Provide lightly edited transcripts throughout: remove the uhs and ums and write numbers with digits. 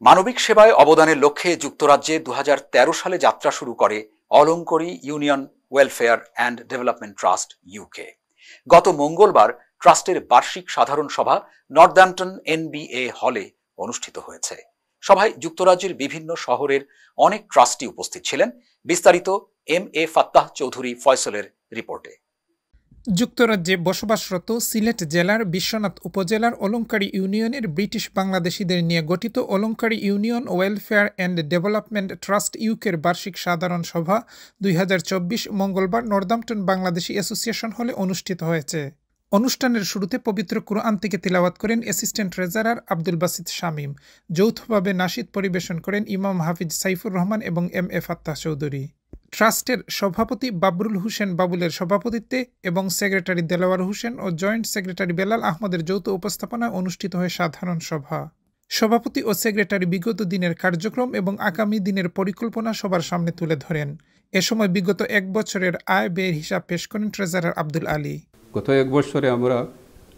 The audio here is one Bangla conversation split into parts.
মানবিক সেবায় অবদানের লক্ষ্যে যুক্তরাজ্যে 2013 সালে যাত্রা শুরু করে Alankari union welfare and development trust UK. গত মঙ্গলবার ট্রাস্টের বার্ষিক সাধারণ সভা নর্দাম্পটন NBA হলে অনুষ্ঠিত হয়েছে। সভায় যুক্তরাজ্যের বিভিন্ন শহরের অনেক ট্রাস্টি উপস্থিত ছিলেন। বিস্তারিত MA ফাত্তাহ চৌধুরী ফয়সলের রিপোর্টে। যুক্তরাজ্যে বসবাসরত সিলেট জেলার বিশ্বনাথ উপজেলার অলঙ্কারী ইউনিয়নের ব্রিটিশ বাংলাদেশিদের নিয়ে গঠিত Alankari union welfare and development trust ইউকের বার্ষিক সাধারণ সভা 2024 মঙ্গলবার নর্দাম্পটন বাংলাদেশি অ্যাসোসিয়েশন হলে অনুষ্ঠিত হয়েছে। অনুষ্ঠানের শুরুতে পবিত্র কুরআন থেকে তিলাওয়াত করেন অ্যাসিস্ট্যান্ট ট্রেজারার আব্দুল বাসিত শামীম। যৌথভাবে নাশিদ পরিবেশন করেন ইমাম হাফিজ সাইফুর রহমান এবং MA ফাত্তাহ চৌধুরী। ট্রাস্টের সভাপতি বাবরুল হোসেন বাবুলের সভাপতিত্বে এবং সেক্রেটারি দেলাওয়ার হোসেন ও জয়েন্ট সেক্রেটারি বেলাল আহমদের যৌথ উপস্থাপনায় অনুষ্ঠিত হয় সাধারণ সভা। সভাপতি ও সেক্রেটারি বিগত দিনের কার্যক্রম এবং আগামী দিনের পরিকল্পনা সবার সামনে তুলে ধরেন। এ সময় বিগত এক বছরের আয় ব্যয়ের হিসাব পেশ করেন ট্রেজারার আব্দুল আলী। গত এক বছরে আমরা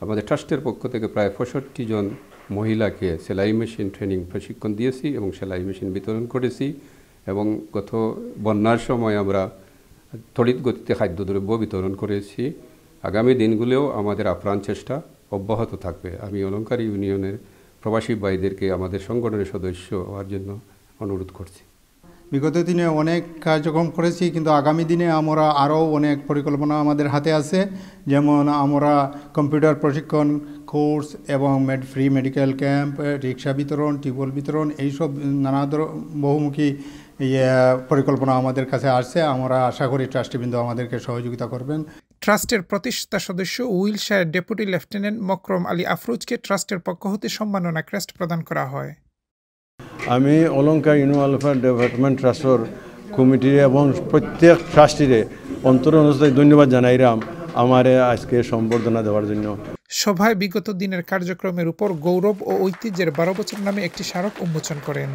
আমাদের ট্রাস্টের পক্ষ থেকে প্রায় 65 জন মহিলাকে সেলাই মেশিন ট্রেনিং প্রশিক্ষণ দিয়েছি এবং সেলাই মেশিন বিতরণ করেছি এবং গত বন্যার সময় আমরা তড়িৎ গতিতে খাদ্যদ্রব্য বিতরণ করেছি। আগামী দিনগুলোও আমাদের আপ্রাণ চেষ্টা অব্যাহত থাকবে। আমি অলঙ্কারী ইউনিয়নের প্রবাসী ভাইদেরকে আমাদের সংগঠনের সদস্য হওয়ার জন্য অনুরোধ করছি। বিগত দিনে অনেক কার্যক্রম করেছি, কিন্তু আগামী দিনে আমরা আরও অনেক পরিকল্পনা আমাদের হাতে আছে। যেমন আমরা কম্পিউটার প্রশিক্ষণ কোর্স এবং ফ্রি মেডিকেল ক্যাম্প, রিক্সা বিতরণ, টিউবওয়েল বিতরণ, এইসব নানা বহুমুখী পরিকল্পনা আমাদের কাছে আসছে। আমরা আশা করি ট্রাস্টিবৃন্দ আমাদেরকে সহযোগিতা করবেন। ট্রাস্টের প্রতিষ্ঠাতা সদস্য Wilshere deputy lieutenant Mukarram Ali আফরোজকে ট্রাস্টের পক্ষ হতে সম্মাননা ক্রেস্ট প্রদান করা হয়। আমি অলঙ্কার ইউনিয়ন ওয়েলফেয়ার ডেভেলপমেন্ট ট্রাস্টর কমিটির এবং প্রত্যেক ট্রাস্টিরে অন্তরস্থ ধন্যবাদ জানাইলাম আমারে আজকে সম্বর্ধনা দেওয়ার জন্য। সভায় বিগত দিনের কার্যক্রমের উপর গৌরব ও ঐতিহ্যের 12 বছর নামে একটি স্মারক উন্মোচন করেন।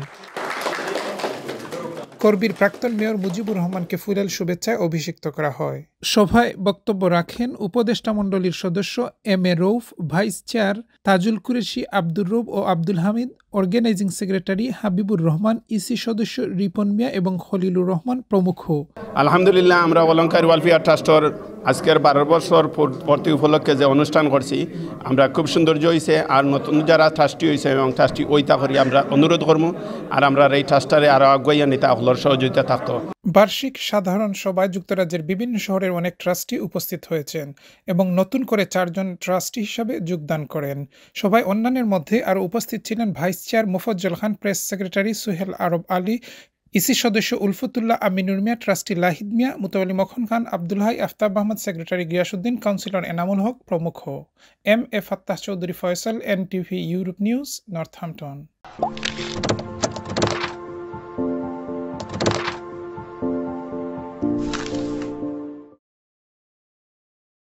করবির প্রাক্তন মেয়র মুজিবুর রহমানকে ফুলেল শুভেচ্ছায় অভিষিক্ত করা হয়। সভায় বক্তব্য রাখেন উপদেষ্টা মণ্ডলীর সদস্য MA Rouf, vice chair Tajul Qureshi, Abdur Rob ও Abdul Hamid, organising secretary Habibur Rahman, EC সদস্য রিপন মিয়া এবং খলিলুর রহমান প্রমুখ। আলহামদুলিল্লাহ, আমরা অলঙ্কার ওয়েলফেয়ার ট্রাস্টর আজকের 12 বছর পূর্তি উপলক্ষে যে অনুষ্ঠান করছি আমরা খুব সৌন্দর্য হয়েছে। আর নতুন যারা ট্রাস্টি হয়েছে এবং ট্রাস্টি ওইটা করি আমরা অনুরোধ করবো আর আমরা এই ট্রাস্টারে আরও আগুয়াইয়া নিতে হলোর সহযোগিতা থাকতো। বার্ষিক সাধারণ সভায় যুক্তরাজ্যের বিভিন্ন শহরের অনেক ট্রাস্টি উপস্থিত হয়েছেন এবং নতুন করে 4 জন ট্রাস্টি হিসাবে যোগদান করেন। সভায় অন্যান্যের মধ্যে আরও উপস্থিত ছিলেন vice chair Mofazzal Khan, press secretary Suhel Arab Ali, EC সদস্য উলফতুল্লাহ আমিনুর মিয়া, ট্রাস্টি লাহিদ মিয়া, মুতাওয়ালি মখন খান, আব্দুল হাই, আফতাব আহমদ, সেক্রেটারি গিয়াসউদ্দিন, কাউন্সিলর এনামুল হক প্রমুখ। MA Fattah Chowdhury Foysal, NTV Europe news, Northampton.